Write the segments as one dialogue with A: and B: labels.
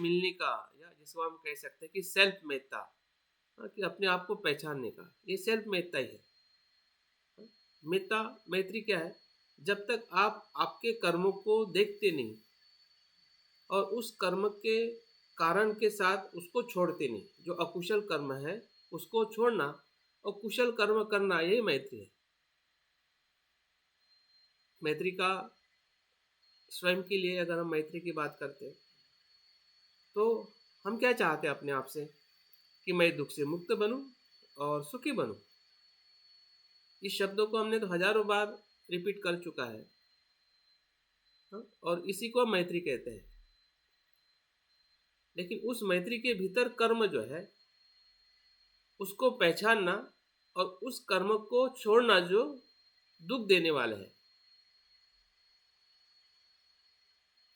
A: मिलने का, या जिसको हम कह सकते हैं कि सेल्फ मेत्ता, कि अपने आप को पहचानने का, ये सेल्फ मेत्ता ही है। मेत्ता मैत्री क्या है? जब तक आप आपके कर्मों को देखते नहीं और उस कर्म के कारण के साथ उसको छोड़ते नहीं, जो अकुशल कर्म है उसको छोड़ना और कुशल कर्म करना, यही मैत्री है। मैत्री का स्वयं के लिए अगर हम मैत्री की बात करते हैं तो हम क्या चाहते हैं अपने आप से? कि मैं दुख से मुक्त बनूं और सुखी बनूं। इस शब्दों को हमने तो हजारों बार रिपीट कर चुका है, और इसी को हम मैत्री कहते हैं। लेकिन उस मैत्री के भीतर कर्म जो है उसको पहचानना और उस कर्म को छोड़ना जो दुख देने वाले हैं,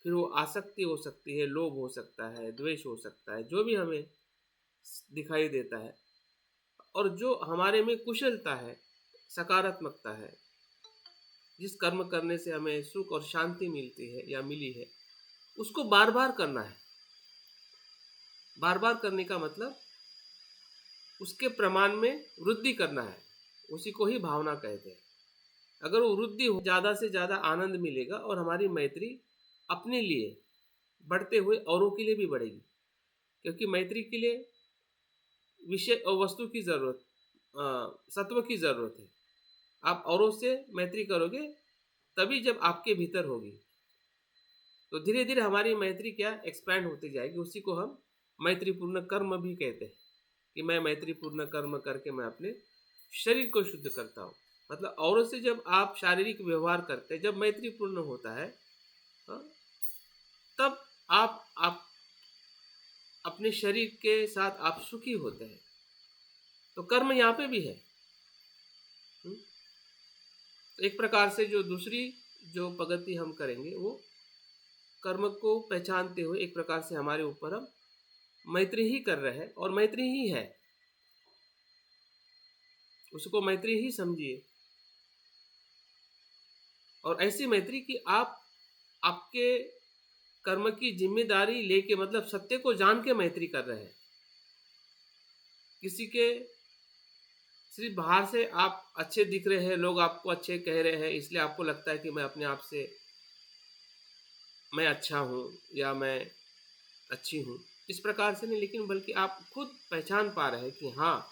A: फिर वो आसक्ति हो सकती है, लोभ हो सकता है, द्वेष हो सकता है, जो भी हमें दिखाई देता है, और जो हमारे में कुशलता है, सकारात्मकता है, जिस कर्म करने से हमें सुख और शांति मिलती है या मिली है, उसको बार बार करना है। बार बार करने का मतलब उसके प्रमाण में वृद्धि करना है, उसी को ही भावना कहते हैं। अगर वो वृद्धि हो, ज़्यादा से ज़्यादा आनंद मिलेगा और हमारी मैत्री अपने लिए बढ़ते हुए औरों के लिए भी बढ़ेगी, क्योंकि मैत्री के लिए विषय और वस्तु की ज़रूरत, सत्व की ज़रूरत है। आप औरों से मैत्री करोगे तभी जब आपके भीतर होगी, तो धीरे धीरे हमारी मैत्री क्या एक्सपैंड होती जाएगी। उसी को हम मैत्रीपूर्ण कर्म भी कहते हैं, कि मैं मैत्रीपूर्ण कर्म करके मैं अपने शरीर को शुद्ध करता हूँ। मतलब औरों से जब आप शारीरिक व्यवहार करते हैं, जब मैत्रीपूर्ण होता है, तब आप अपने शरीर के साथ आप सुखी होते हैं। तो कर्म यहाँ पे भी है। एक प्रकार से जो दूसरी जो प्रगति हम करेंगे वो कर्म को पहचानते हुए एक प्रकार से हमारे ऊपर हम मैत्री ही कर रहे हैं, और मैत्री ही है, उसको मैत्री ही समझिए। और ऐसी मैत्री कि आप आपके कर्म की जिम्मेदारी लेके, मतलब सत्य को जान के मैत्री कर रहे हैं। किसी के सिर्फ बाहर से आप अच्छे दिख रहे हैं, लोग आपको अच्छे कह रहे हैं, इसलिए आपको लगता है कि मैं अपने आप से मैं अच्छा हूँ या मैं अच्छी हूँ, इस प्रकार से नहीं, लेकिन बल्कि आप खुद पहचान पा रहे हैं कि हाँ,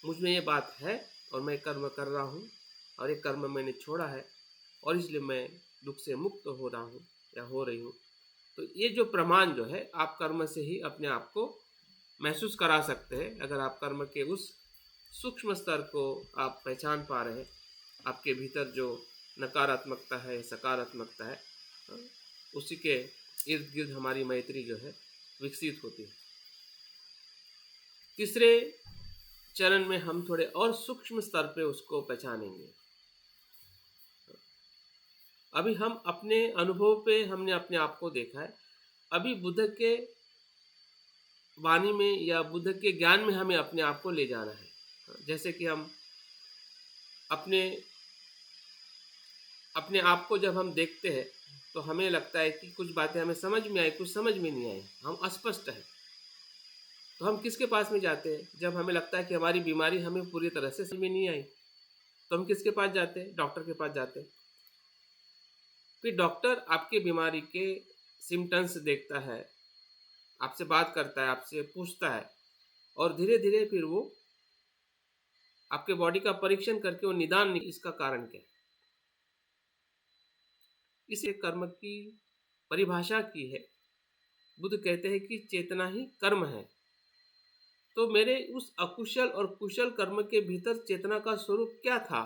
A: मुझ में ये बात है और मैं कर्म कर रहा हूँ, और ये कर्म मैंने छोड़ा है और इसलिए मैं दुख से मुक्त हो रहा हूँ या हो रही हूँ। तो ये जो प्रमाण जो है, आप कर्म से ही अपने आप को महसूस करा सकते हैं। अगर आप कर्म के उस सूक्ष्म स्तर को आप पहचान पा रहे हैं, आपके भीतर जो नकारात्मकता है, सकारात्मकता है, उसी के इर्द गिर्द हमारी मैत्री जो है विकसित होती है। तीसरे चरण में हम थोड़े और सूक्ष्म स्तर पे उसको पहचानेंगे। अभी हम अपने अनुभव पे हमने अपने आप को देखा है। अभी बुद्ध के वाणी में या बुद्ध के ज्ञान में हमें अपने आप को ले जाना है। जैसे कि हम अपने अपने आप को जब हम देखते हैं तो हमें लगता है कि कुछ बातें हमें समझ में आई, कुछ समझ में नहीं आई, हम अस्पष्ट हैं। तो हम किसके पास में जाते हैं? जब हमें लगता है कि हमारी बीमारी हमें पूरी तरह से समझ में नहीं आई, तो हम किसके पास जाते हैं? डॉक्टर के पास जाते हैं। फिर डॉक्टर आपके बीमारी के सिम्टम्स देखता है, आपसे बात करता है, आपसे पूछता है, और धीरे धीरे फिर वो आपके बॉडी का परीक्षण करके वो निदान इसका कारण क्या है। इस कर्म की परिभाषा की है। बुद्ध कहते हैं कि चेतना ही कर्म है। तो मेरे उस अकुशल और कुशल कर्म के भीतर चेतना का स्वरूप क्या था?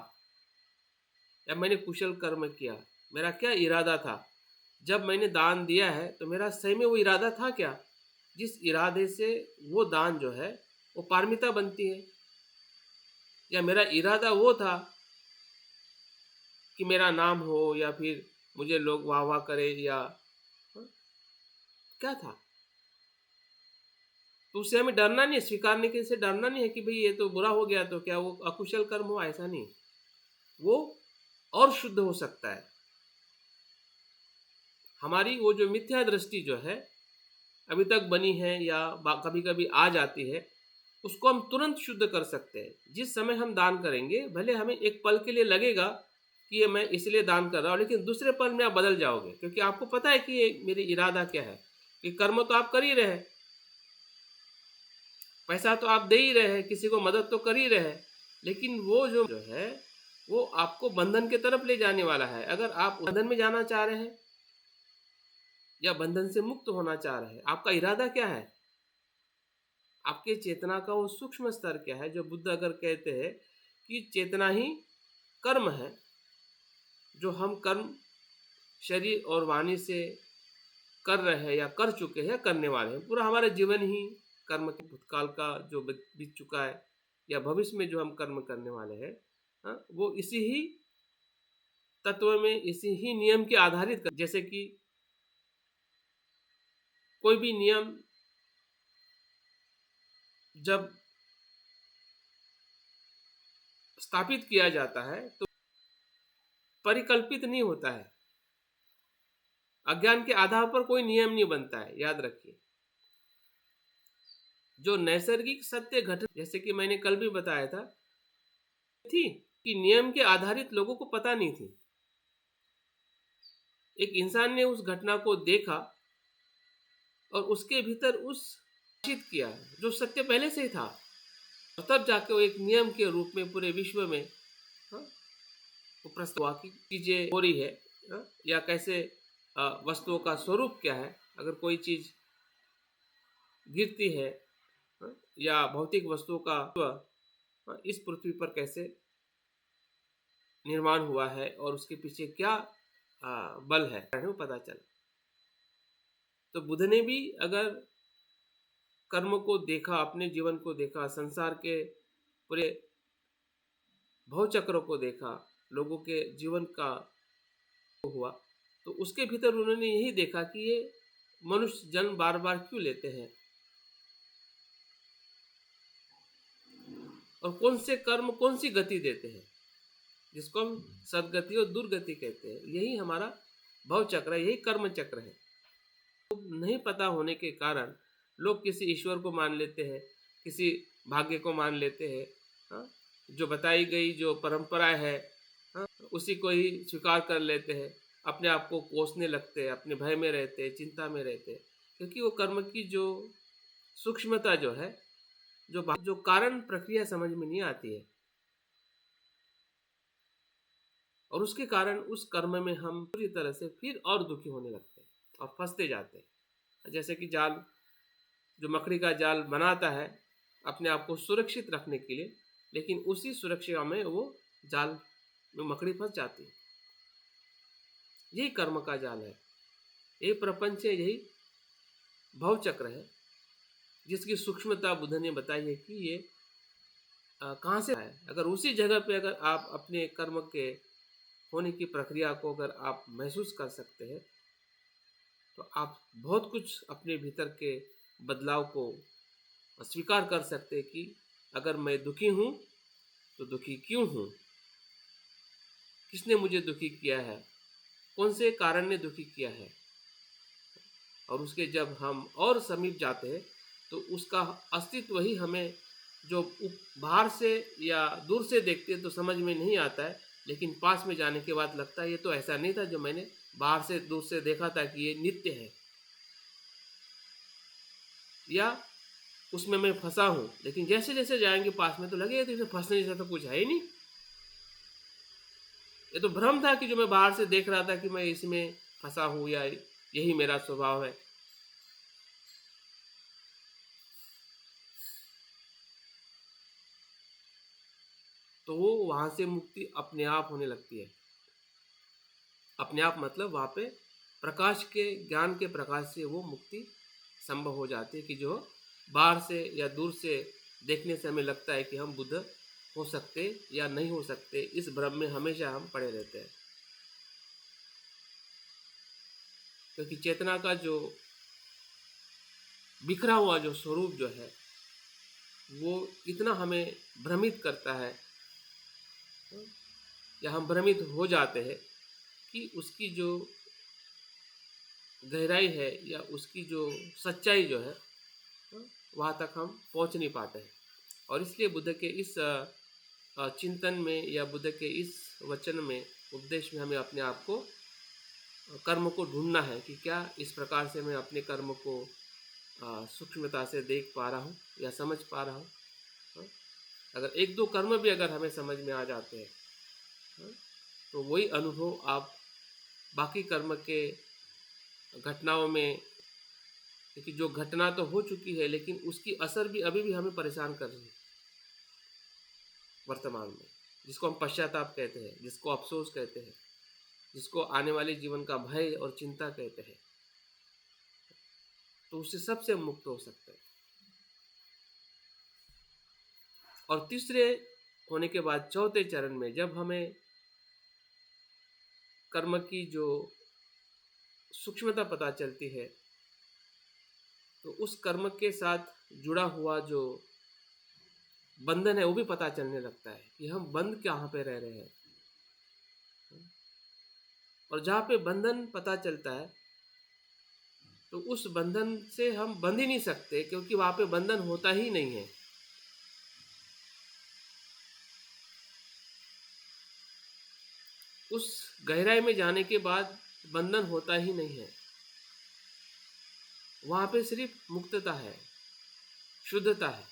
A: या मैंने कुशल कर्म किया, मेरा क्या इरादा था? जब मैंने दान दिया है तो मेरा सही में वो इरादा था क्या? जिस इरादे से वो दान जो है वो पारमिता बनती है, या मेरा इरादा वो था कि मेरा नाम हो या फिर मुझे लोग वाह वाह करे, या क्या था? तो उससे हमें डरना नहीं है, स्वीकारने के से डरना नहीं है कि भाई ये तो बुरा हो गया, तो क्या वो अकुशल कर्म हो? ऐसा नहीं, वो और शुद्ध हो सकता है। हमारी वो जो मिथ्या दृष्टि जो है अभी तक बनी है या कभी कभी आ जाती है, उसको हम तुरंत शुद्ध कर सकते हैं। जिस समय हम दान करेंगे, भले हमें एक पल के लिए लगेगा कि ये मैं इसलिए दान कर रहा हूँ, लेकिन दूसरे पल में आप बदल जाओगे, क्योंकि आपको पता है कि ये मेरी इरादा क्या है। कि कर्म तो आप कर ही रहे हैं, पैसा तो आप दे ही रहे हैं, किसी को मदद तो कर ही रहे हैं, लेकिन वो जो है वो आपको बंधन की तरफ ले जाने वाला है। अगर आप बंधन में जाना चाह रहे हैं या बंधन से मुक्त होना चाह रहे हैं, आपका इरादा क्या है, आपके चेतना का वो सूक्ष्म स्तर क्या है। जो बुद्ध अगर कहते हैं कि चेतना ही कर्म है, जो हम कर्म शरीर और वाणी से कर रहे हैं या कर चुके हैं, करने वाले हैं, पूरा हमारा जीवन ही कर्म के भूतकाल का जो बीत चुका है या भविष्य में जो हम कर्म करने वाले हैं, वो इसी ही तत्व में, इसी ही नियम के आधारित जैसे कि कोई भी नियम जब स्थापित किया जाता है तो परिकल्पित नहीं होता है। अज्ञान के आधार पर कोई नियम नहीं बनता है, याद रखिए। जो नैसर्गिक सत्य घटना, जैसे कि मैंने कल भी बताया था, थी कि नियम के आधारित लोगों को पता नहीं थी। एक इंसान ने उस घटना को देखा और उसके भीतर उस किया जो सत्य पहले से ही था, और तब जाके वो एक नियम के रूप में पूरे विश्व में वो प्रस्तुत हुआ कि चीजें हो रही है, या कैसे वस्तुओं का स्वरूप क्या है। अगर कोई चीज गिरती है, या भौतिक वस्तुओं का इस पृथ्वी पर कैसे निर्माण हुआ है और उसके पीछे क्या बल है, वो पता चला। तो बुद्ध ने भी अगर कर्म को देखा, अपने जीवन को देखा, संसार के पूरे भवचक्र को देखा, लोगों के जीवन का हुआ, तो उसके भीतर उन्होंने यही देखा कि ये मनुष्य जन्म बार बार क्यों लेते हैं, और कौन से कर्म कौन सी गति देते हैं, जिसको हम सदगति और दुर्गति कहते हैं। यही हमारा भव चक्र है, यही कर्म चक्र है। तो नहीं पता होने के कारण लोग किसी ईश्वर को मान लेते हैं, किसी भाग्य को मान लेते हैं, जो बताई गई जो परंपरा है, उसी को ही स्वीकार कर लेते हैं, अपने आप को कोसने लगते हैं, अपने भय में रहते हैं, चिंता में रहते हैं, क्योंकि वो कर्म की जो सूक्ष्मता जो है, जो कारण प्रक्रिया समझ में नहीं आती है, और उसके कारण उस कर्म में हम पूरी तरह से फिर और दुखी होने लगते हैं और फंसते जाते हैं। जैसे कि जाल, जो मकड़ी का जाल बनाता है अपने आप को सुरक्षित रखने के लिए, लेकिन उसी सुरक्षा में वो जाल में मकड़ी फंस जाती है। यही कर्म का जाल है, यही प्रपंच है, यही भवचक्र है, जिसकी सूक्ष्मता बुद्ध ने बताई है कि ये कहाँ से आए। अगर उसी जगह पे अगर आप अपने कर्म के होने की प्रक्रिया को अगर आप महसूस कर सकते हैं, तो आप बहुत कुछ अपने भीतर के बदलाव को स्वीकार कर सकते हैं कि अगर मैं दुखी हूँ तो दुखी क्यों हूँ, किसने मुझे दुखी किया है, कौन से कारण ने दुखी किया है। और उसके जब हम और समीप जाते हैं तो उसका अस्तित्व ही हमें, जो बाहर से या दूर से देखते हैं तो समझ में नहीं आता है, लेकिन पास में जाने के बाद लगता है ये तो ऐसा नहीं था जो मैंने बाहर से दूर से देखा था कि ये नित्य है, या उसमें मैं फंसा हूँ। लेकिन जैसे जैसे जाएंगे पास में तो लगेगा तो इसमें फंसने जैसा तो कुछ है ही नहीं, ये तो भ्रम था कि जो मैं बाहर से देख रहा था कि मैं इसमें फंसा हूँ या यही मेरा स्वभाव है। तो वो वहां से मुक्ति अपने आप होने लगती है। अपने आप मतलब वहां पे प्रकाश के, ज्ञान के प्रकाश से वो मुक्ति संभव हो जाती है, कि जो बाहर से या दूर से देखने से हमें लगता है कि हम बुद्ध हो सकते या नहीं हो सकते, इस भ्रम में हमेशा हम पड़े रहते हैं। क्योंकि चेतना का जो बिखरा हुआ जो स्वरूप जो है, वो इतना हमें भ्रमित करता है, या हम भ्रमित हो जाते हैं कि उसकी जो गहराई है या उसकी जो सच्चाई जो है, वहाँ तक हम पहुँच नहीं पाते हैं। और इसलिए बुद्ध के इस चिंतन में या बुद्ध के इस वचन में, उपदेश में हमें अपने आप को, कर्म को ढूंढना है कि क्या इस प्रकार से मैं अपने कर्म को सूक्ष्मता से देख पा रहा हूँ या समझ पा रहा हूँ। अगर एक दो कर्म भी अगर हमें समझ में आ जाते हैं, तो वही अनुभव आप बाकी कर्म के घटनाओं में, क्योंकि जो घटना तो हो चुकी है लेकिन उसकी असर भी अभी भी हमें परेशान कर रही है वर्तमान में, जिसको हम पश्चाताप कहते हैं, जिसको अफसोस कहते हैं, जिसको आने वाले जीवन का भय और चिंता कहते हैं। तो उससे सबसे मुक्त हो सकते हैं। और तीसरे होने के बाद चौथे चरण में जब हमें कर्म की जो सूक्ष्मता पता चलती है, तो उस कर्म के साथ जुड़ा हुआ जो बंधन है वो भी पता चलने लगता है कि हम बंद कहाँ पे रह रहे हैं। और जहाँ पे बंधन पता चलता है, तो उस बंधन से हम बंध ही नहीं सकते, क्योंकि वहाँ पे बंधन होता ही नहीं है। उस गहराई में जाने के बाद बंधन होता ही नहीं है। वहाँ पे सिर्फ मुक्तता है, शुद्धता है।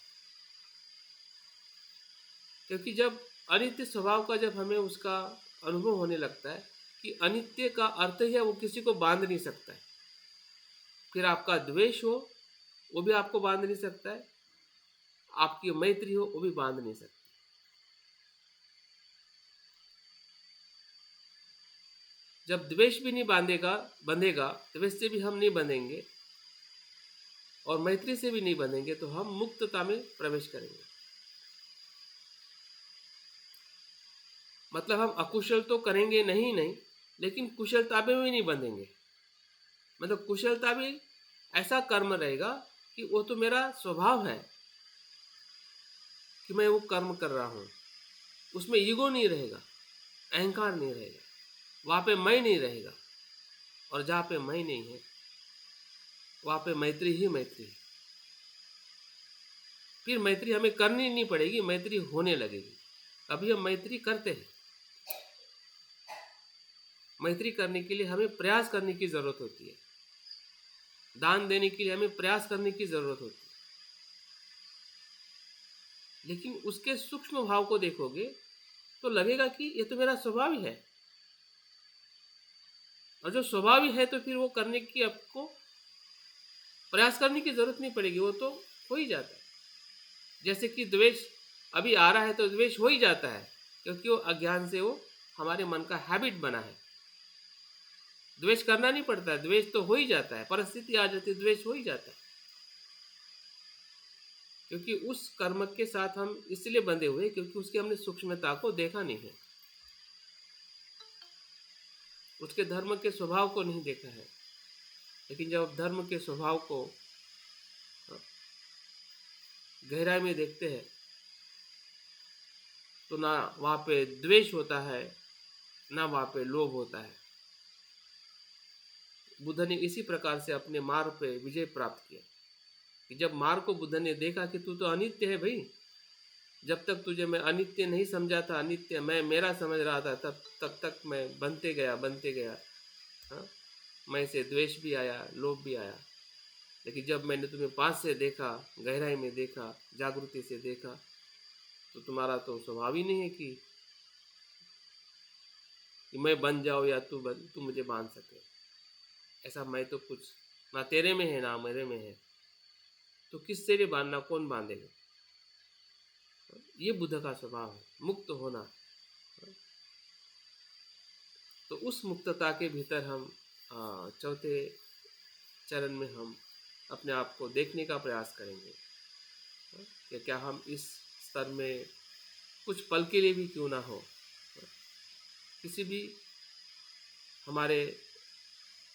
A: क्योंकि जब अनित्य स्वभाव का जब हमें उसका अनुभव होने लगता है कि अनित्य का अर्थ ही है वो किसी को बांध नहीं सकता है, फिर आपका द्वेष हो वो भी आपको बांध नहीं सकता है, आपकी मैत्री हो वो भी बांध नहीं सकती। जब द्वेष भी नहीं बंधेगा, द्वेष से भी हम नहीं बंधेंगे और मैत्री से भी नहीं बंधेंगे, तो हम मुक्तता में प्रवेश करेंगे। मतलब हम अकुशल तो करेंगे नहीं, लेकिन कुशलता में भी नहीं बंधेंगे। मतलब कुशलता भी ऐसा कर्म रहेगा कि वो तो मेरा स्वभाव है कि मैं वो कर्म कर रहा हूँ। उसमें ईगो नहीं रहेगा, अहंकार नहीं रहेगा, वहाँ पे मैं नहीं रहेगा। और जहाँ पे मैं नहीं है वहाँ पे मैत्री ही मैत्री है। फिर मैत्री हमें करनी नहीं पड़ेगी, मैत्री होने लगेगी। अभी हम मैत्री करते हैं। मैत्री करने के लिए हमें प्रयास करने की ज़रूरत होती है। दान देने के लिए हमें प्रयास करने की ज़रूरत होती है। लेकिन उसके सूक्ष्म भाव को देखोगे तो लगेगा कि ये तो मेरा स्वभाव ही है। और जो स्वभाव ही है तो फिर वो करने की आपको प्रयास करने की ज़रूरत नहीं पड़ेगी, वो तो हो ही जाता है। जैसे कि द्वेष अभी आ रहा है तो द्वेष हो ही जाता है, क्योंकि वो अज्ञान से वो हमारे मन का हैबिट बना है। द्वेष करना नहीं पड़ता है, द्वेष तो हो ही जाता है, परिस्थिति आ जाती है, द्वेष हो ही जाता है। क्योंकि उस कर्म के साथ हम इसलिए बंधे हुए क्योंकि उसकी हमने सूक्ष्मता को देखा नहीं है, उसके धर्म के स्वभाव को नहीं देखा है। लेकिन जब आप धर्म के स्वभाव को गहराई में देखते हैं, तो ना वहाँ पे द्वेष होता है, ना वहाँ पे लोभ होता है। बुद्ध ने इसी प्रकार से अपने मार्ग पे विजय प्राप्त किया कि जब मार्ग को बुद्ध ने देखा कि तू तो अनित्य है भाई, जब तक तुझे मैं अनित्य नहीं समझा था, अनित्य मैं मेरा समझ रहा था, तब तक मैं बनते गया। हाँ, मैं से द्वेष भी आया, लोभ भी आया। लेकिन जब मैंने तुम्हें पास से देखा, गहराई में देखा, जागृति से देखा, तो तुम्हारा तो स्वभाव ही नहीं है कि मैं बन जाऊँ या तू मुझे बांध सके। ऐसा मैं तो कुछ ना तेरे में है ना मेरे में है, तो किससे भी बांधना, कौन बांधेगा। ये बुद्ध का स्वभाव है, मुक्त होना। तो उस मुक्तता के भीतर हम चौथे चरण में हम अपने आप को देखने का प्रयास करेंगे कि क्या हम इस स्तर में कुछ पल के लिए भी क्यों ना हो, किसी भी हमारे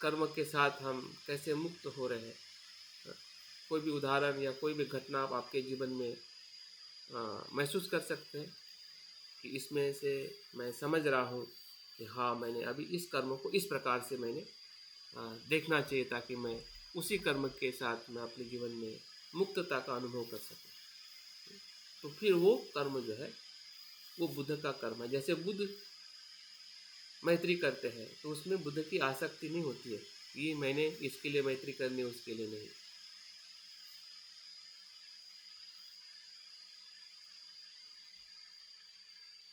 A: कर्म के साथ हम कैसे मुक्त हो रहे हैं। कोई भी उदाहरण या कोई भी घटना आप आपके जीवन में महसूस कर सकते हैं कि इसमें से मैं समझ रहा हूँ कि हाँ, मैंने अभी इस कर्म को इस प्रकार से मैंने देखना चाहिए, ताकि मैं उसी कर्म के साथ मैं अपने जीवन में मुक्तता का अनुभव कर सकूं। तो फिर वो कर्म जो है वो बुद्ध का कर्म है। जैसे बुद्ध मैत्री करते हैं तो उसमें बुद्ध की आसक्ति नहीं होती है कि मैंने इसके लिए मैत्री करनी, उसके लिए नहीं।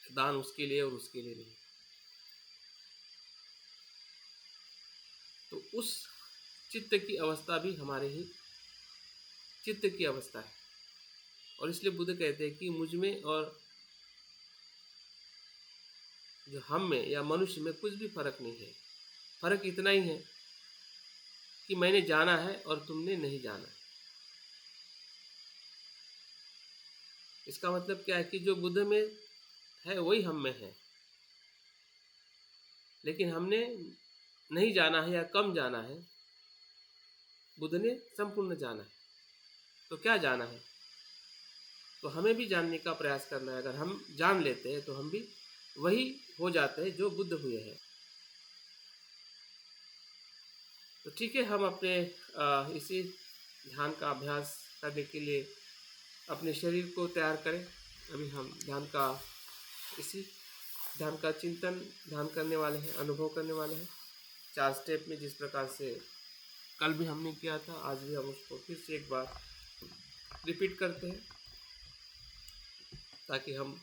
A: दान उसके लिए और उसके लिए नहीं। तो उस चित्त की अवस्था भी हमारे ही चित्त की अवस्था है। और इसलिए बुद्ध कहते हैं कि मुझ में और जो हम में या मनुष्य में कुछ भी फर्क नहीं है। फर्क इतना ही है कि मैंने जाना है और तुमने नहीं जाना। इसका मतलब क्या है कि जो बुद्ध में है वही हम में है, लेकिन हमने नहीं जाना है या कम जाना है। बुद्ध ने संपूर्ण जाना है। तो क्या जाना है? तो हमें भी जानने का प्रयास करना है। अगर हम जान लेते हैं तो हम भी वही हो जाते हैं जो बुद्ध हुए हैं। तो ठीक है, हम अपने इसी ध्यान का अभ्यास करने के लिए अपने शरीर को तैयार करें। अभी हम इसी ध्यान का चिंतन ध्यान करने वाले हैं, अनुभव करने वाले हैं 4 स्टेप में, जिस प्रकार से कल भी हमने किया था। आज भी हम उसको फिर से एक बार रिपीट करते हैं, ताकि हम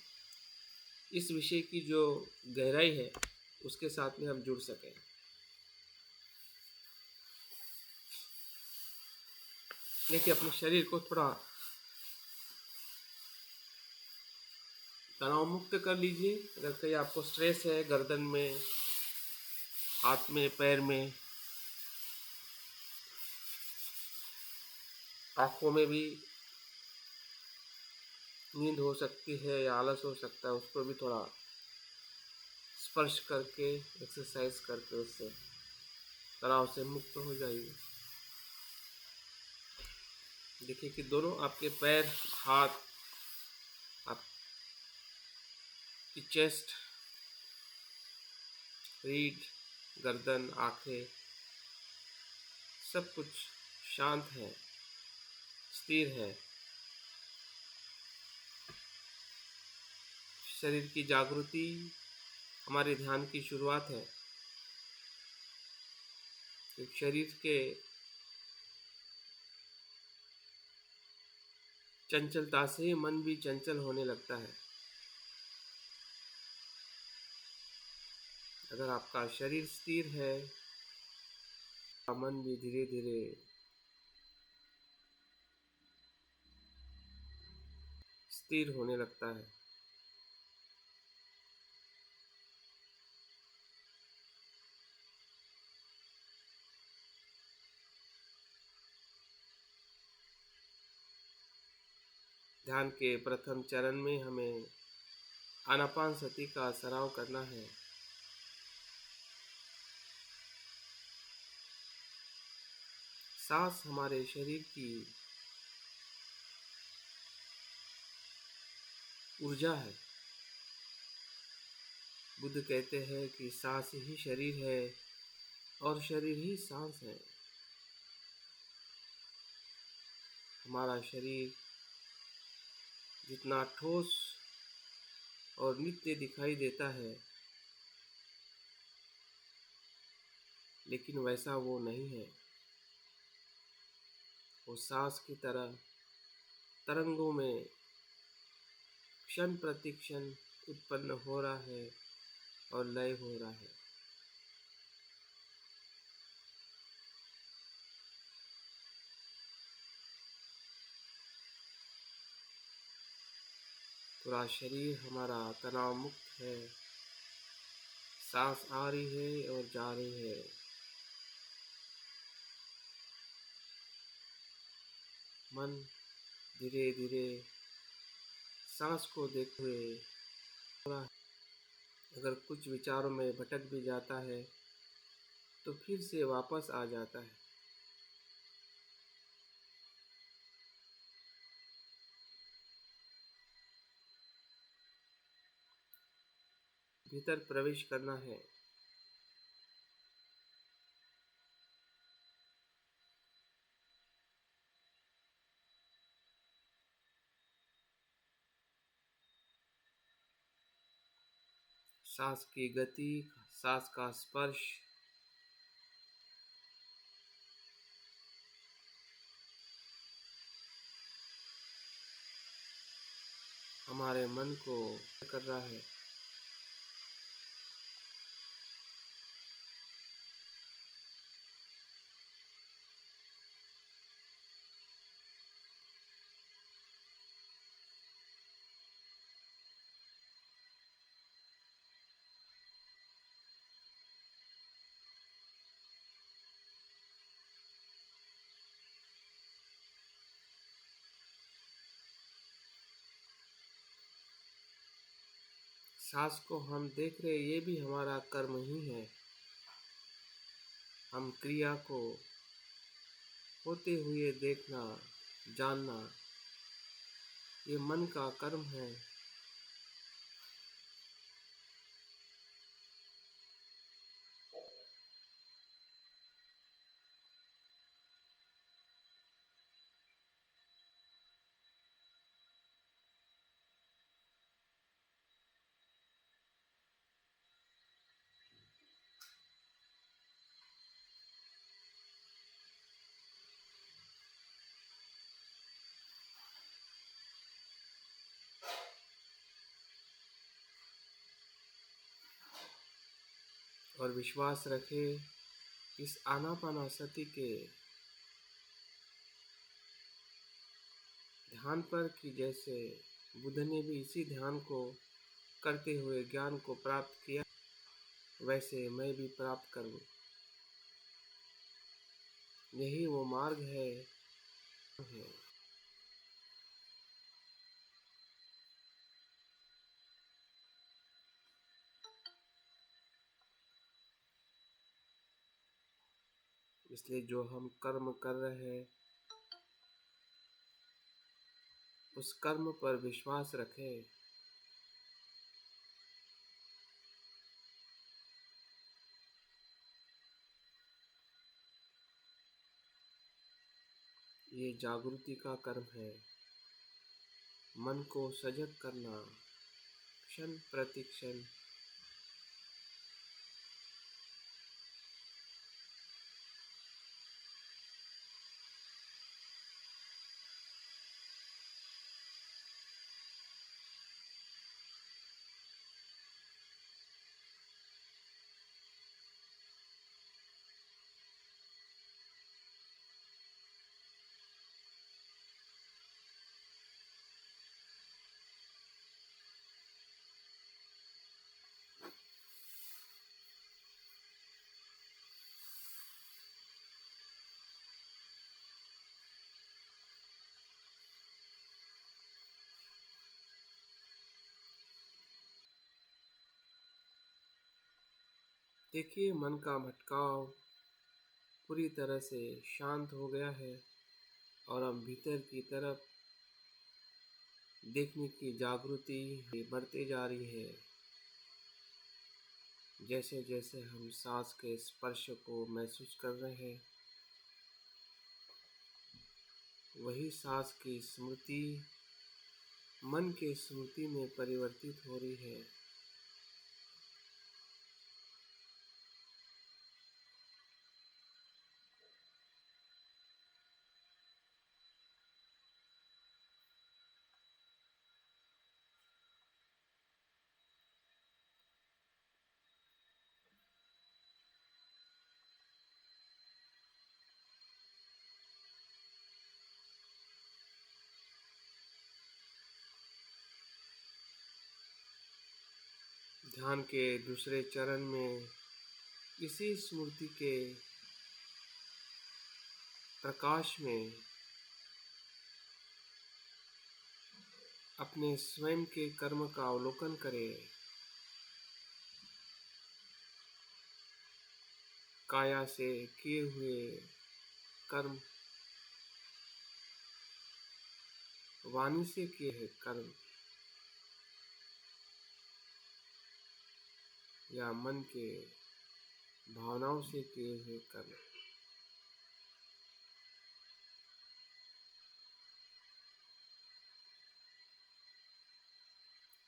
A: इस विषय की जो गहराई है उसके साथ में हम जुड़ सकें। देखिए, अपने शरीर को थोड़ा तनाव मुक्त कर लीजिए। अगर कहीं आपको स्ट्रेस है गर्दन में, हाथ में, पैर में, आँखों में भी नींद हो सकती है या आलस हो सकता है, उसको भी थोड़ा स्पर्श करके, एक्सरसाइज करके उससे तनाव से मुक्त हो जाइए। देखिए कि दोनों आपके पैर, हाथ, आपकी चेस्ट, रीढ़, गर्दन, आँखें, सब कुछ शांत है, स्थिर है। शरीर की जागृति हमारे ध्यान की शुरुआत है। शरीर के चंचलता से मन भी चंचल होने लगता है। अगर आपका शरीर स्थिर है, मन भी धीरे धीरे स्थिर होने लगता है। ध्यान के प्रथम चरण में हमें आनापानसति का सराव करना है। सांस हमारे शरीर की ऊर्जा है। बुद्ध कहते हैं कि सांस ही शरीर है और शरीर ही सांस है। हमारा शरीर जितना ठोस और नित्य दिखाई देता है, लेकिन वैसा वो नहीं है। वो सांस की तरह तरंगों में क्षण प्रति क्षण उत्पन्न हो रहा है और लय हो रहा है। पूरा शरीर हमारा तनाव मुक्त है। सांस आ रही है और जा रही है। मन धीरे धीरे सांस को देखते हुए, अगर कुछ विचारों में भटक भी जाता है तो फिर से वापस आ जाता है। भीतर प्रवेश करना है। सांस की गति, सांस का स्पर्श हमारे मन को कर रहा है। सांस को हम देख रहे, ये भी हमारा कर्म ही है। हम क्रिया को होते हुए देखना, जानना, ये मन का कर्म है। और विश्वास रखें इस आनापानासति के ध्यान पर कि जैसे बुद्ध ने भी इसी ध्यान को करते हुए ज्ञान को प्राप्त किया, वैसे मैं भी प्राप्त करूं। यही वो मार्ग है। इसलिए जो हम कर्म कर रहे हैं, उस कर्म पर विश्वास रखें। ये जागृति का कर्म है। मन को सजग करना, क्षण प्रति क्षण। देखिए मन का भटकाव पूरी तरह से शांत हो गया है और हम भीतर की तरफ देखने की जागृति बढ़ते जा रही है। जैसे जैसे हम सांस के स्पर्श को महसूस कर रहे हैं, वही सांस की स्मृति मन के स्मृति में परिवर्तित हो रही है। ध्यान के दूसरे चरण में इसी स्मृति के प्रकाश में अपने स्वयं के कर्म का अवलोकन करें। काया से किए हुए कर्म, वाणी से किए हुए कर्म, या मन के भावनाओं से किए हुए कर्म।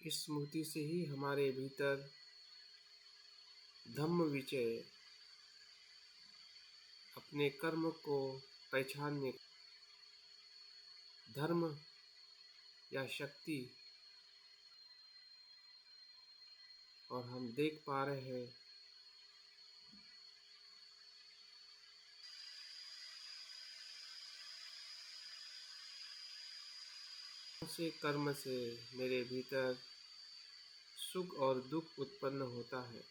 A: इस स्मृति से ही हमारे भीतर धम्म विजय, अपने कर्म को पहचानने, धर्म या शक्ति, और हम देख पा रहे हैं से कर्म से मेरे भीतर सुख और दुख उत्पन्न होता है।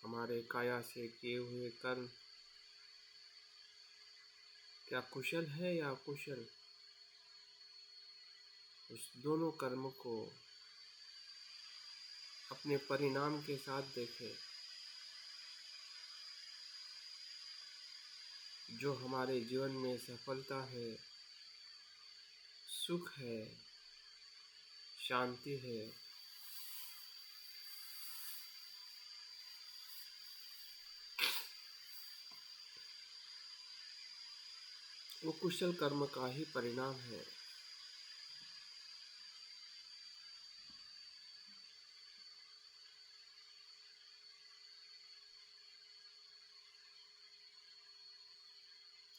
A: हमारे काया से किए हुए कर्म क्या कुशल है या अकुशल, उस दोनों कर्म को अपने परिणाम के साथ देखें। जो हमारे जीवन में सफलता है, सुख है, शांति है, वो कुशल कर्म का ही परिणाम है।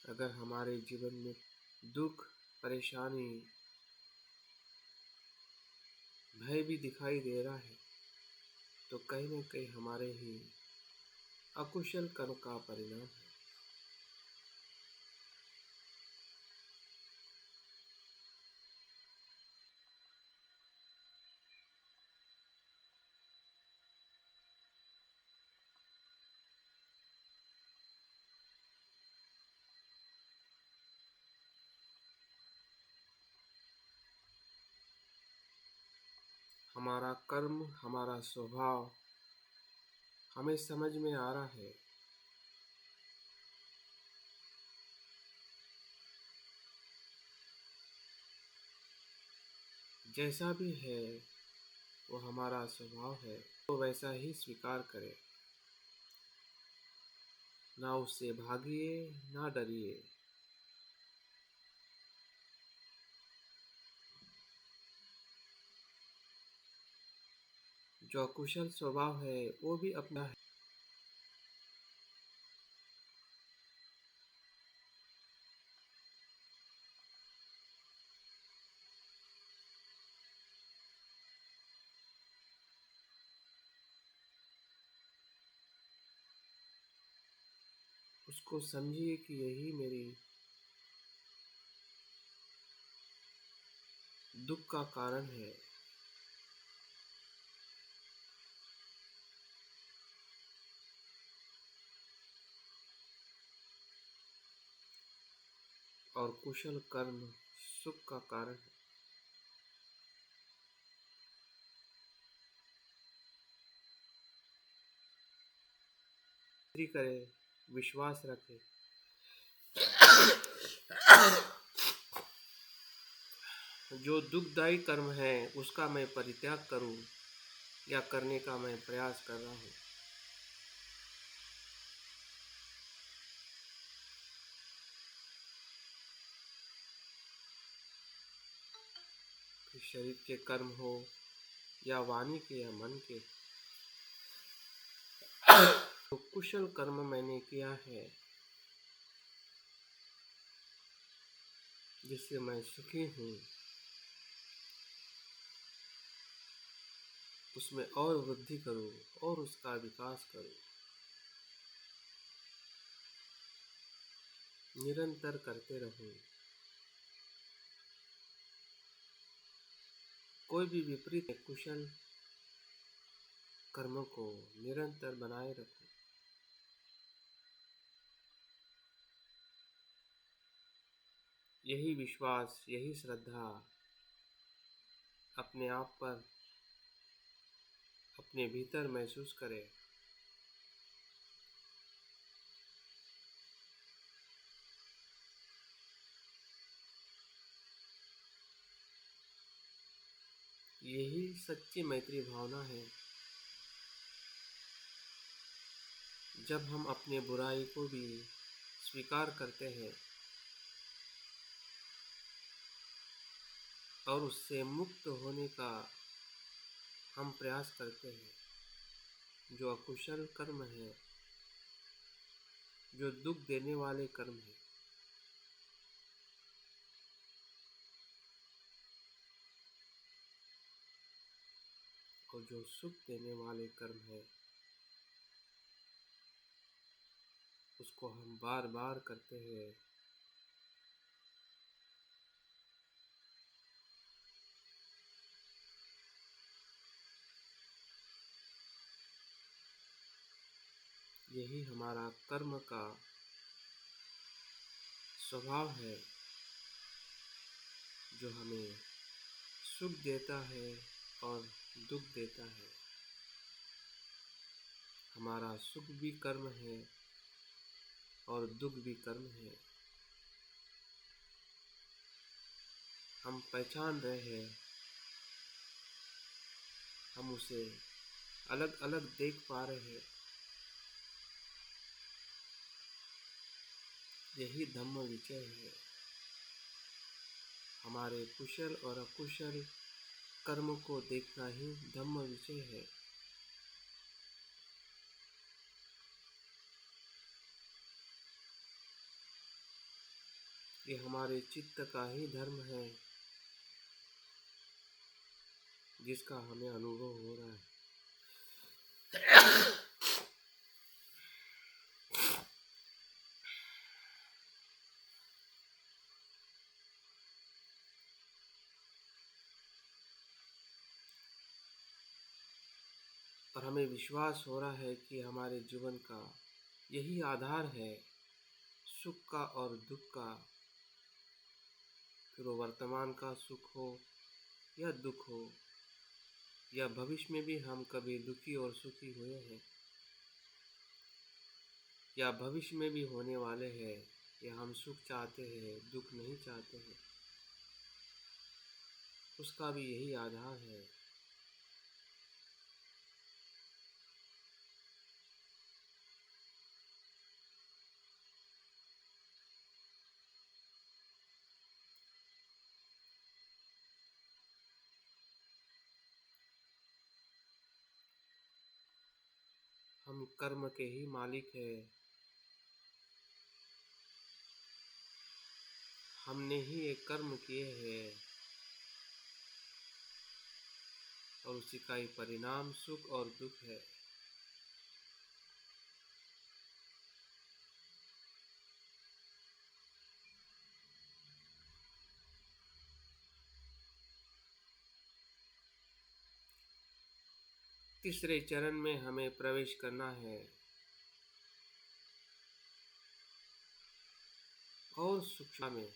A: अगर हमारे जीवन में दुख, परेशानी, भय भी दिखाई दे रहा है, तो कहीं न कहीं हमारे ही अकुशल कर्म का परिणाम है। हमारा कर्म, हमारा स्वभाव हमें समझ में आ रहा है। जैसा भी है वो हमारा स्वभाव है, तो वैसा ही स्वीकार करें। ना उससे भागिए, ना डरिए। जो अकुशल स्वभाव है वो भी अपना है। उसको समझिए कि यही मेरी दुख का कारण है। और कुशल कर्म सुख का कारण है। करें, विश्वास रखें। जो दुखदायी कर्म है उसका मैं परित्याग करूं या करने का मैं प्रयास कर रहा हूं। शरीर के कर्म हो या वाणी के या मन के, तो कुशल कर्म मैंने किया है जिससे मैं सुखी हूँ, उसमें और वृद्धि करूँ और उसका विकास करूँ। निरंतर करते रहूँ। कोई भी विपरीत कुशल कर्मों को निरंतर बनाए रखूं। यही विश्वास, यही श्रद्धा अपने आप पर, अपने भीतर महसूस करें। यही सच्ची मैत्री भावना है। जब हम अपने बुराई को भी स्वीकार करते हैं और उससे मुक्त होने का हम प्रयास करते हैं, जो अकुशल कर्म है, जो दुख देने वाले कर्म है, और जो सुख देने वाले कर्म है, उसको हम बार बार करते हैं, यही हमारा कर्म का स्वभाव है, जो हमें सुख देता है और दुख देता है। हमारा सुख भी कर्म है और दुख भी कर्म है। हम पहचान रहे हैं, हम उसे अलग अलग देख पा रहे हैं। यही धम्म विचय है। हमारे कुशल और अकुशल कर्म को देखना ही धम्म विचय है। ये हमारे चित्त का ही धर्म है, जिसका हमें अनुभव हो रहा है। और हमें विश्वास हो रहा है कि हमारे जीवन का यही आधार है, सुख का और दुख का। फिर वो वर्तमान का सुख हो या दुख हो, या भविष्य में भी हम कभी दुखी और सुखी हुए हैं, या भविष्य में भी होने वाले हैं, या हम सुख चाहते हैं, दुख नहीं चाहते हैं, उसका भी यही आधार है। हम कर्म के ही मालिक हैं। हमने ही ये कर्म किए हैं और उसी का ही परिणाम सुख और दुख है। तीसरे चरण में हमें प्रवेश करना है और सूक्ष्म में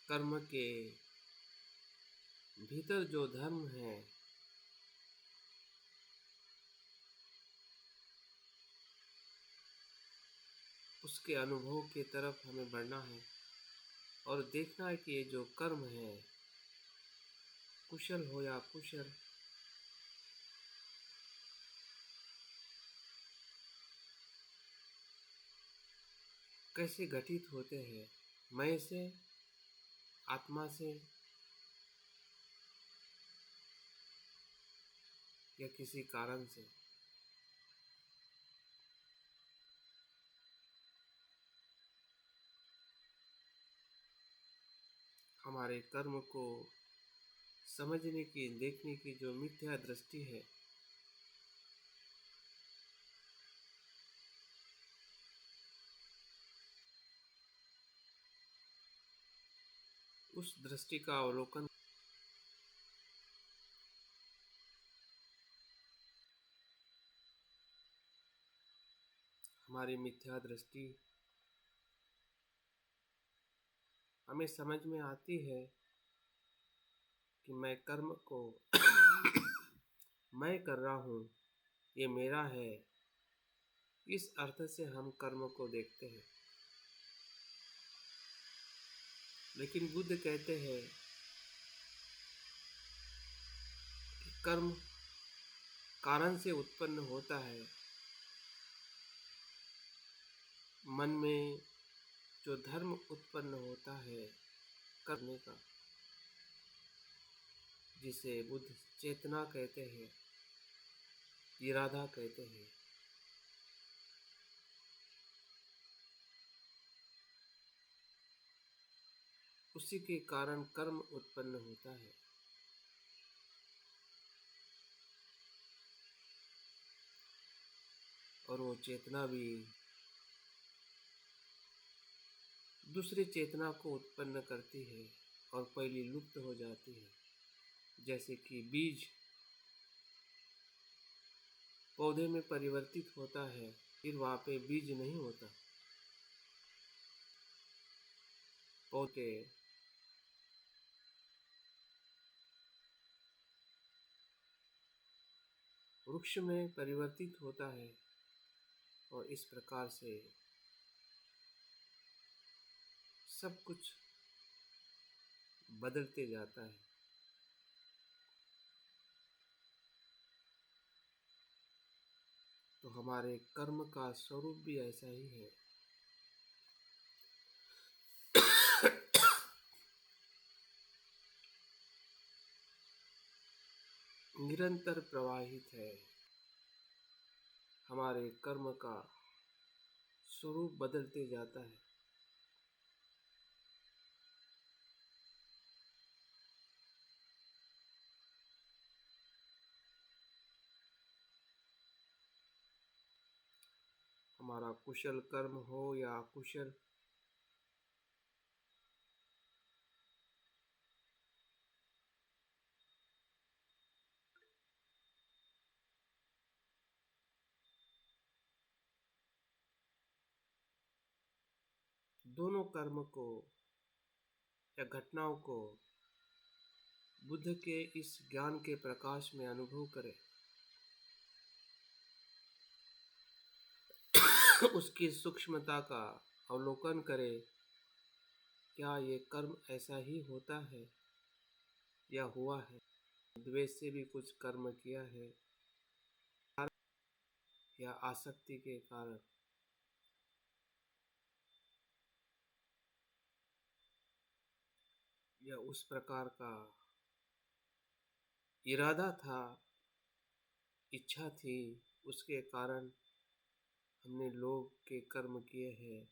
A: कर्म के भीतर जो धर्म है, उसके अनुभव की तरफ हमें बढ़ना है और देखना है कि ये जो कर्म है, कुशल हो या अकुशल, कैसे घटित होते हैं, मैं से, आत्मा से, या किसी कारण से। हमारे कर्म को समझने की, देखने की जो मिथ्या दृष्टि है, उस दृष्टि का अवलोकन। हमारी मिथ्या दृष्टि हमें समझ में आती है कि मैं कर्म को मैं कर रहा हूँ, ये मेरा है। इस अर्थ से हम कर्म को देखते हैं। लेकिन बुद्ध कहते हैं कि कर्म कारण से उत्पन्न होता है मन में जो धर्म उत्पन्न होता है करने का, जिसे बुद्ध चेतना कहते हैं, इरादा कहते हैं, उसी के कारण कर्म उत्पन्न होता है। और वो चेतना भी दूसरी चेतना को उत्पन्न करती है और पहली लुप्त हो जाती है। जैसे कि बीज पौधे में परिवर्तित होता है, फिर वहाँ पे बीज नहीं होता। पौधे वृक्ष में परिवर्तित होता है और इस प्रकार से सब कुछ बदलते जाता है। तो हमारे कर्म का स्वरूप भी ऐसा ही है। निरंतर प्रवाहित है। हमारे कर्म का स्वरूप बदलते जाता है। हमारा कुशल कर्म हो या अकुशल, दोनों कर्म को या घटनाओं को बुद्ध के इस ज्ञान के प्रकाश में अनुभव करें, उसकी सूक्ष्मता का अवलोकन करें। क्या ये कर्म ऐसा ही होता है या हुआ है? द्वेष से भी कुछ कर्म किया है या आसक्ति के कारण, या उस प्रकार का इरादा था, इच्छा थी, उसके कारण हमने लोभ के कर्म किए हैं।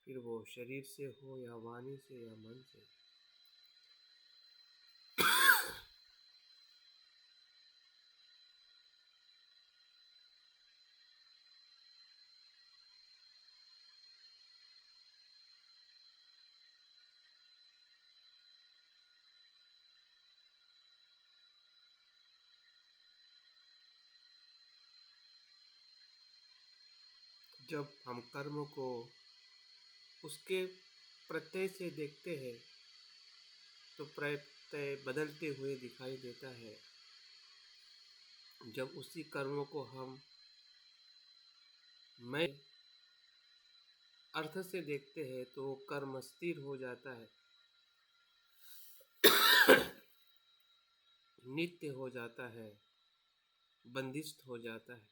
A: फिर वो शरीर से हो या वाणी से या मन से। जब हम कर्म को उसके प्रत्यय से देखते हैं तो प्रत्यय बदलते हुए दिखाई देता है। जब उसी कर्म को हम मैं अर्थ से देखते हैं तो वो कर्म स्थिर हो जाता है, नित्य हो जाता है, बंदिष्ट हो जाता है।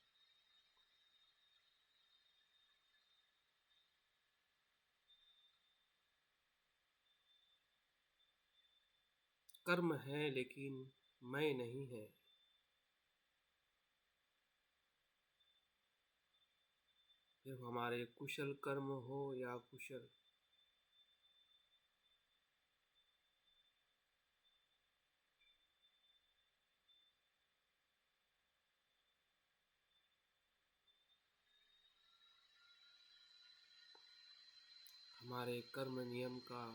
A: कर्म है लेकिन मैं नहीं है। फिर हमारे कुशल कर्म हो या कुशल, हमारे कर्म नियम का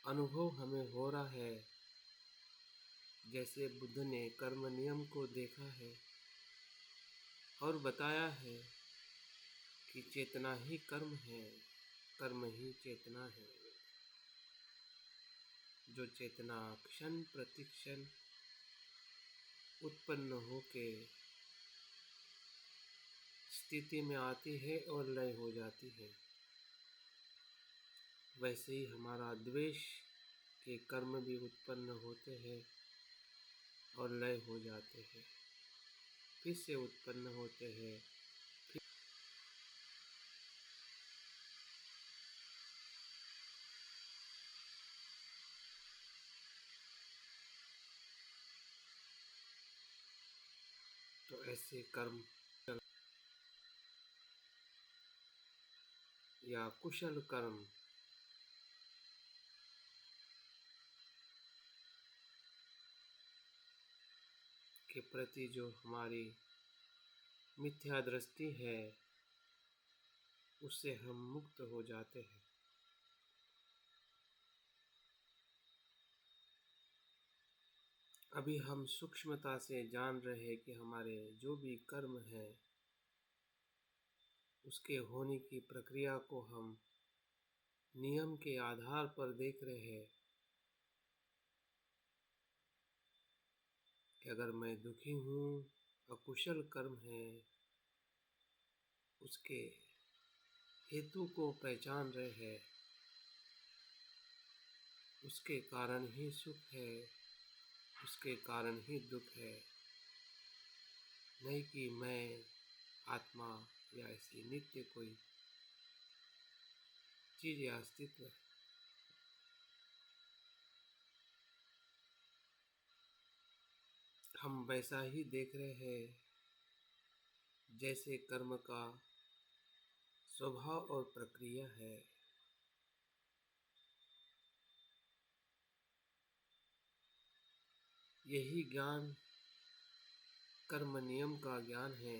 A: अनुभव हमें हो रहा है। जैसे बुद्ध ने कर्म नियम को देखा है और बताया है कि चेतना ही कर्म है, कर्म ही चेतना है। जो चेतना क्षण प्रतिक्षण उत्पन्न होके स्थिति में आती है और लय हो जाती है, वैसे ही हमारा द्वेष के कर्म भी उत्पन्न होते हैं और लय हो जाते हैं। फिर से उत्पन्न होते हैं। तो ऐसे कर्म या कुशल कर्म के प्रति जो हमारी मिथ्या दृष्टि है, उससे हम मुक्त हो जाते हैं। अभी हम सूक्ष्मता से जान रहे हैं कि हमारे जो भी कर्म है, उसके होने की प्रक्रिया को हम नियम के आधार पर देख रहे हैं कि अगर मैं दुखी हूँ, अकुशल कर्म है, उसके हेतु को पहचान रहे हैं, उसके कारण ही सुख है, उसके कारण ही दुख है, नहीं कि मैं आत्मा या ऐसी नित्य कोई चीज या अस्तित्व। हम वैसा ही देख रहे हैं जैसे कर्म का स्वभाव और प्रक्रिया है। यही ज्ञान कर्म नियम का ज्ञान है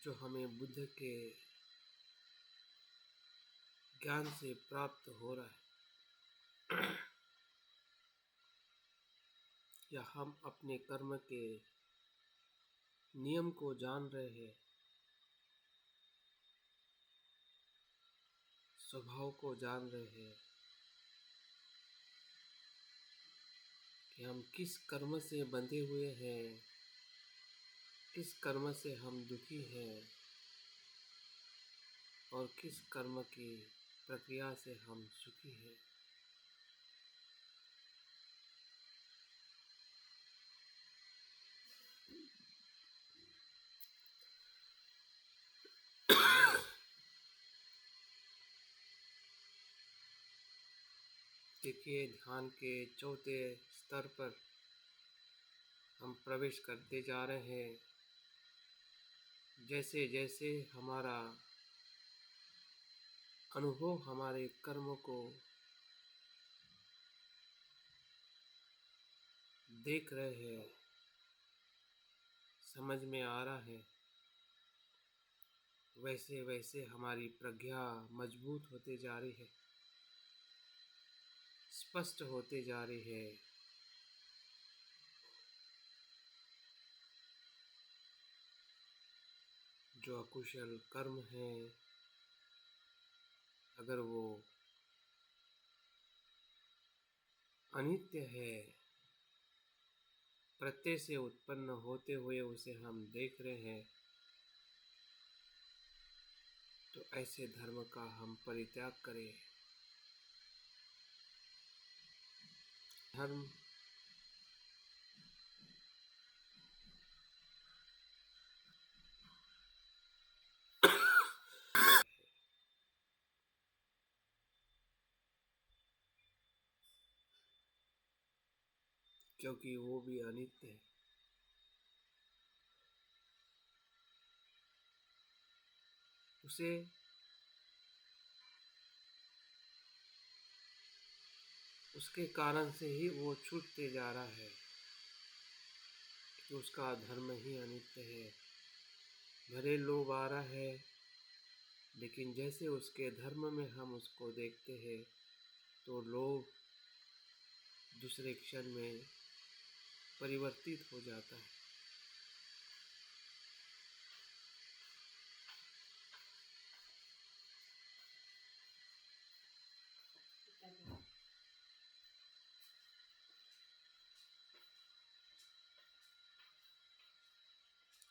A: जो हमें बुद्ध के ज्ञान से प्राप्त हो रहा है। या हम अपने कर्म के नियम को जान रहे हैं, स्वभाव को जान रहे हैं कि हम किस कर्म से बंधे हुए हैं, किस कर्म से हम दुखी हैं और किस कर्म की प्रक्रिया से हम सुखी हैं। देखिए, ध्यान के चौथे स्तर पर हम प्रवेश करते जा रहे हैं। जैसे जैसे हमारा अनुभव हमारे कर्म को देख रहे हैं, समझ में आ रहा है, वैसे वैसे हमारी प्रज्ञा मजबूत होते जा रही है, स्पष्ट होते जा रही है। जो अकुशल कर्म है, अगर वो अनित्य है, प्रत्यय से उत्पन्न होते हुए उसे हम देख रहे हैं, तो ऐसे धर्म का हम परित्याग करें। धर्म क्योंकि वो भी अनित्य है। उसे उसके कारण से ही वो छूटते जा रहा है कि उसका धर्म ही अनित्य है। भले लोभ आ रहा है, लेकिन जैसे उसके धर्म में हम उसको देखते हैं, तो लोभ दूसरे क्षण में परिवर्तित हो जाता है।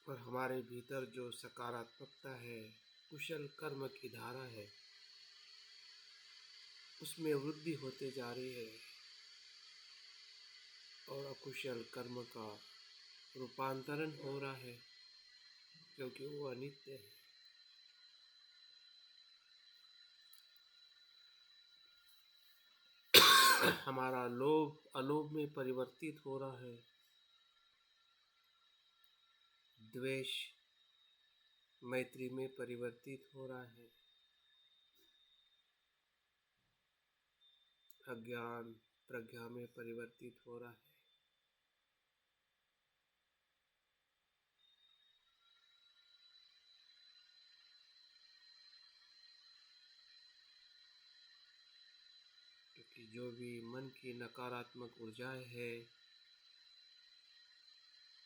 A: और हमारे भीतर जो सकारात्मकता है, कुशल कर्म की धारा है, उसमें वृद्धि होते जा रही है और अकुशल कर्म का रूपांतरण हो रहा है, क्योंकि वो अनित्य है। हमारा लोभ अलोभ में परिवर्तित हो रहा है, द्वेष मैत्री में परिवर्तित हो रहा है, अज्ञान प्रज्ञा में परिवर्तित हो रहा है। क्योंकि जो भी मन की नकारात्मक ऊर्जाएं है,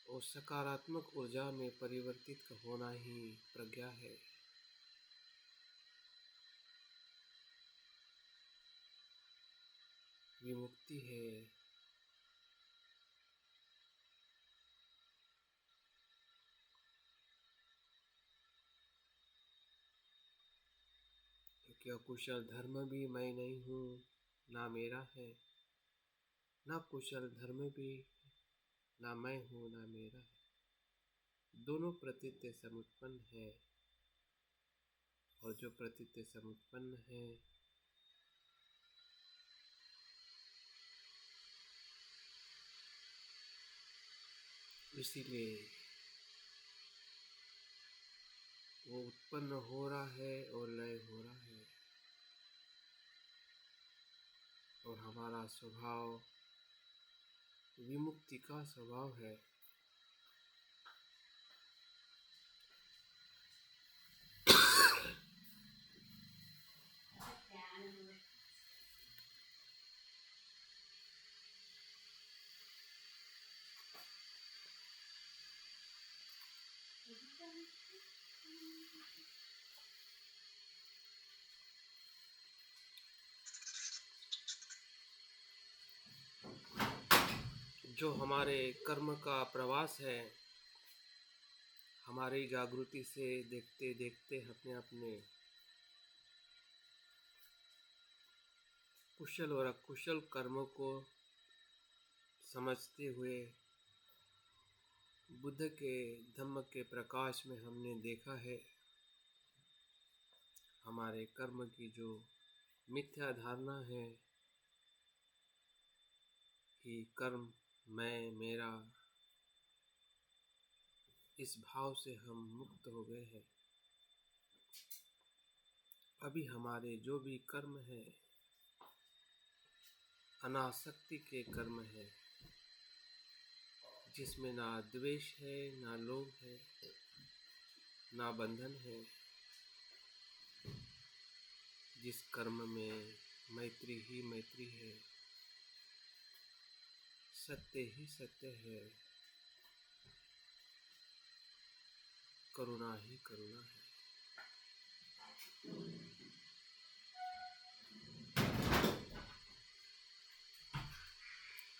A: वो सकारात्मक ऊर्जा में परिवर्तित होना ही प्रज्ञा है। विमुक्ति है। क्योंकि अकुशल धर्म भी मैं नहीं हूँ, ना मेरा है, ना कुशल धर्म भी ना मैं हूँ ना मेरा है। दोनों प्रतीत्य समुत्पन्न है, और जो प्रतीत्य समुत्पन्न है इसीलिए वो उत्पन्न हो रहा है और लय हो रहा है। और हमारा स्वभाव विमुक्ति का स्वभाव है। जो हमारे कर्म का प्रवास है, हमारी जागृति से देखते देखते अपने अपने कुशल और अकुशल कर्मों को समझते हुए बुद्ध के धम्म के प्रकाश में हमने देखा है, हमारे कर्म की जो मिथ्या धारणा है कि कर्म मैं मेरा, इस भाव से हम मुक्त हो गए हैं। अभी हमारे जो भी कर्म है अनासक्ति के कर्म है, जिसमें ना द्वेष है, ना लोभ है, ना बंधन है, जिस कर्म में मैत्री ही मैत्री है, सत्य ही सत्य है, करुणा ही करुणा है।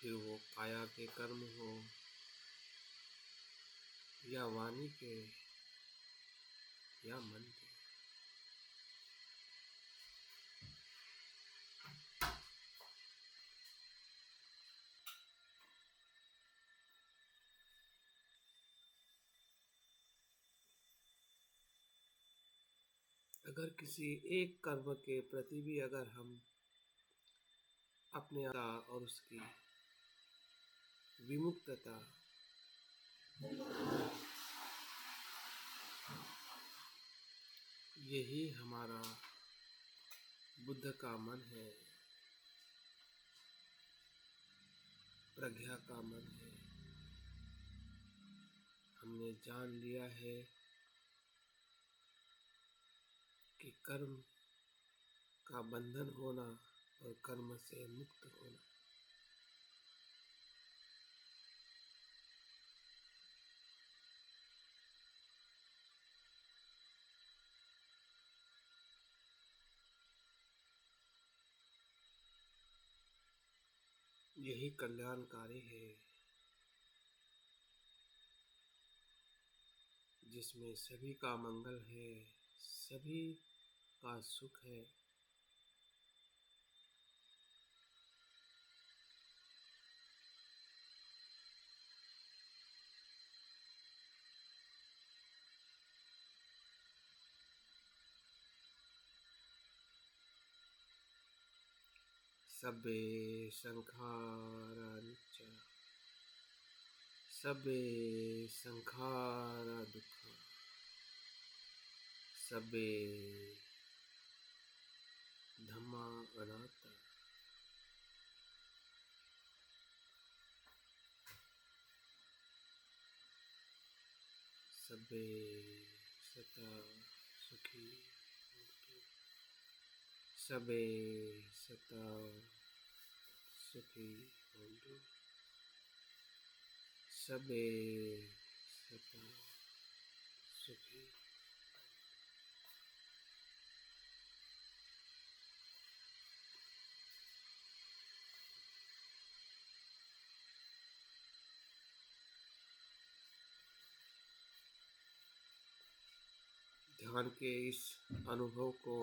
A: फिर वो काया के कर्म हो या वाणी के या मन के। अगर किसी एक कर्म के प्रति भी अगर हम अपने और उसकी विमुक्तता यही हमारा बुद्ध का मन है, प्रज्ञा का मन है। हमने जान लिया है कि कर्म का बंधन होना और कर्म से मुक्त होना, यही कल्याणकारी है, जिसमें सभी का मंगल है, सभी का सुख है। सबे संखारा अनिच्चा, सबे संखारा दुक्खा, सबे धम्मा अनात्ता। सबे सता सुखी होन्तु। सबे सता सुखी होन्तु। सबे सता सुखी। ध्यान के इस अनुभव को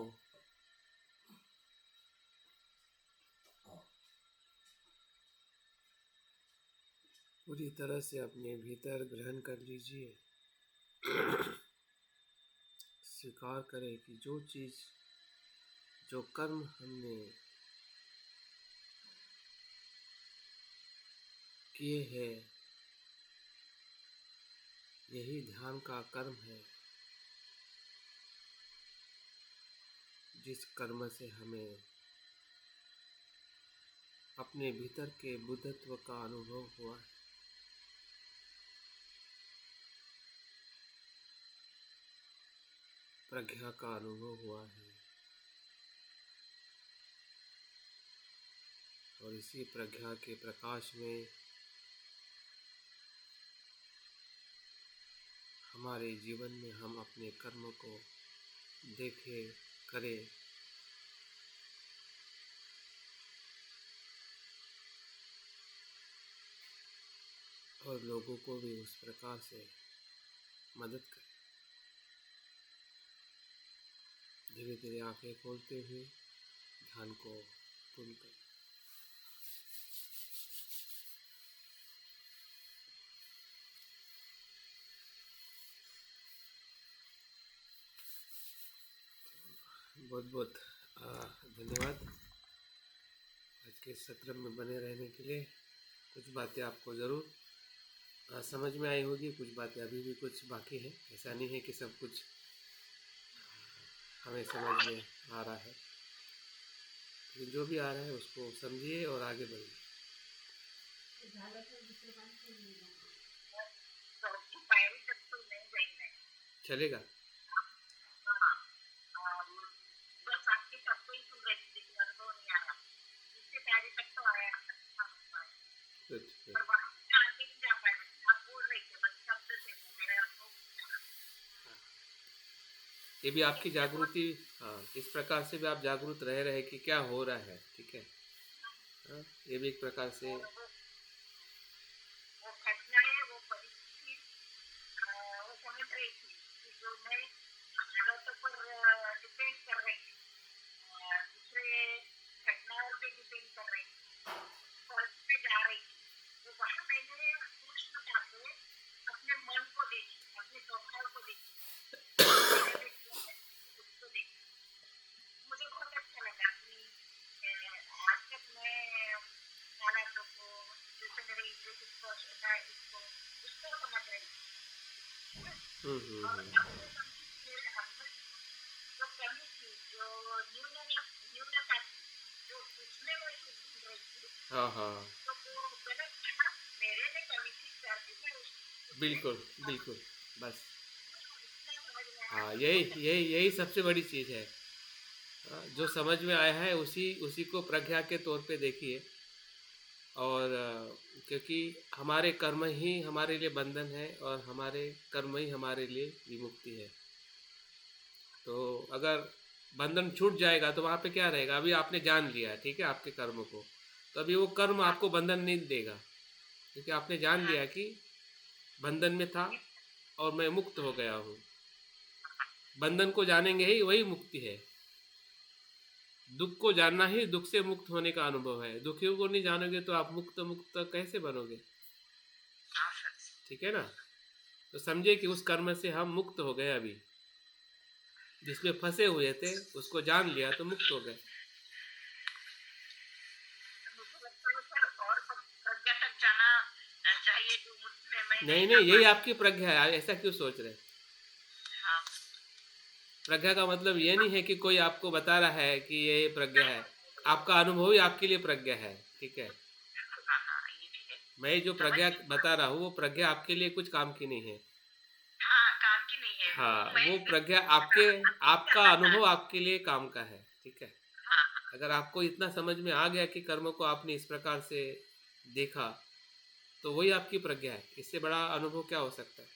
A: पूरी तरह से अपने भीतर ग्रहण कर लीजिए। स्वीकार करें कि जो चीज़, जो कर्म हमने किए हैं, यही ध्यान का कर्म है। जिस कर्म से हमें अपने भीतर के बुद्धत्व का अनुभव हुआ है, प्रज्ञा का अनुभव हुआ है, और इसी प्रज्ञा के प्रकाश में हमारे जीवन में हम अपने कर्म को देखें, करें, और लोगों को भी उस प्रकार से मदद करें। धीरे धीरे आंखें खोलते हुए ध्यान को पूर्ण करें। बहुत बहुत धन्यवाद आज के सत्र में बने रहने के लिए। कुछ बातें आपको ज़रूर समझ में आई होगी, कुछ बातें अभी भी कुछ बाकी है। ऐसा नहीं है कि सब कुछ हमें समझ में आ रहा है, लेकिन जो भी आ रहा है उसको समझिए और आगे बढ़िए। चलेगा? कुछ ये भी आपकी जागृति, हाँ, इस प्रकार से भी आप जागरूक रह रहे कि क्या हो रहा है। ठीक है, हाँ, ये भी एक प्रकार से हाँ हाँ, बिल्कुल बिल्कुल, बस हाँ, यही सबसे बड़ी चीज़ है। जो समझ में आया है उसी उसी को प्रज्ञा के तौर पे देखिए। और क्योंकि हमारे कर्म ही हमारे लिए बंधन है और हमारे कर्म ही हमारे लिए विमुक्ति है। तो अगर बंधन छूट जाएगा तो वहाँ पे क्या रहेगा? अभी आपने जान लिया, ठीक है, आपके कर्म को, तो अभी वो कर्म आपको बंधन नहीं देगा, क्योंकि आपने जान लिया कि बंधन में था और मैं मुक्त हो गया हूँ। बंधन को जानेंगे ही वही मुक्ति है। दुख को जानना ही दुख से मुक्त होने का अनुभव है। दुखियों को नहीं जानोगे तो आप मुक्त मुक्त कैसे बनोगे? ठीक है ना? तो समझे कि उस कर्म से हम मुक्त हो गए। अभी जिसमें फंसे हुए थे उसको जान लिया तो मुक्त हो गए। नहीं नहीं, यही आपकी प्रज्ञा है, आप ऐसा क्यों सोच रहे हैं?
B: हाँ।
A: प्रज्ञा का मतलब ये नहीं है कि कोई आपको बता रहा है कि ये प्रज्ञा है, आपका अनुभव ही आपके लिए प्रज्ञा है, ठीक है।
B: हाँ हाँ, ये भी है।
A: मैं जो
B: समझ
A: प्रज्ञा
B: गई।
A: बता रहा हूँ वो प्रज्ञा आपके लिए कुछ काम की नहीं है।
B: हाँ, काम की नहीं है वो,
A: हाँ,
B: मैं
A: वो प्रज्ञा आपके,
B: अनुभव
A: आपका
B: करना
A: अनुभव
B: चाहती
A: आपके लिए काम का है, ठीक है।
B: हूँ। हाँ हाँ।
A: अगर आपको इतना समझ में आ गया कि कर्म को आपने इस प्रकार से देखा, तो वही आपकी प्रज्ञा है, इससे बड़ा अनुभव क्या हो सकता है,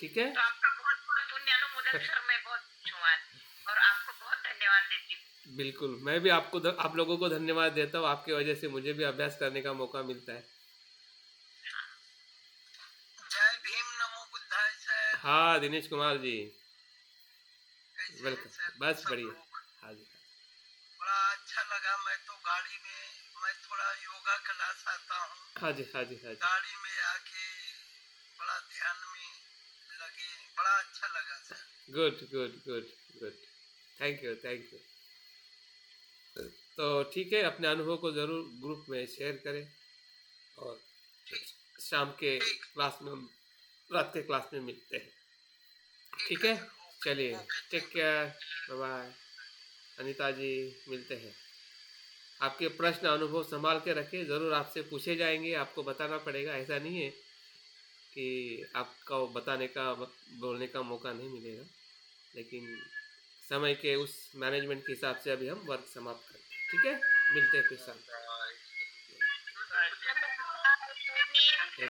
A: ठीक है।
B: तो आपका बहुत बहुत पुण्य अनुमोदन सर, मैं बहुत खुश हूँ आज, और आपको बहुत धन्यवाद देती हूँ।
A: बिल्कुल, मैं भी आपको आप लोगों को धन्यवाद देता हूँ, आपकी वजह से मुझे भी अभ्यास करने का मौका मिलता है।
B: जय भीम, नमो बुद्धाय सर।
A: हाँ दिनेश कुमार जी,
B: कैसे हैं
A: वेलकम,
B: सर
A: बस
B: सब
A: बढ़िया।
B: लोग?
A: हाँ जी।
B: बड़ा अच्छा लगा, मैं तो गाड़ी में, मैं थोड़ा योगा क्लास आता हूँ,
A: हाँ जी हाँ जी हाँ जी।
B: गाड़ी में आके बड़ा ध्यान में लगे, बड़ा अच्छा लगा sir.
A: Good good good good, thank you thank you. तो ठीक है, अपने अनुभव को ज़रूर ग्रुप में शेयर करें, और
B: ठीक।
A: शाम के
B: ठीक।
A: क्लास में, रात के क्लास में मिलते हैं,
B: ठीक
A: ठीक
B: है
A: है।
B: सर। ओके
A: चलिए,
B: okay,
A: take
B: thank
A: care, bye bye. Anita ji, मिलते हैं। आपके प्रश्न अनुभव संभाल के रखें, ज़रूर आपसे पूछे जाएंगे, आपको बताना पड़ेगा, ऐसा नहीं है कि आपको बताने का बोलने का मौका नहीं मिलेगा, लेकिन समय के उस मैनेजमेंट के हिसाब से अभी हम वर्क समाप्त करते हैं, ठीक है। मिलते हैं फिर शाम।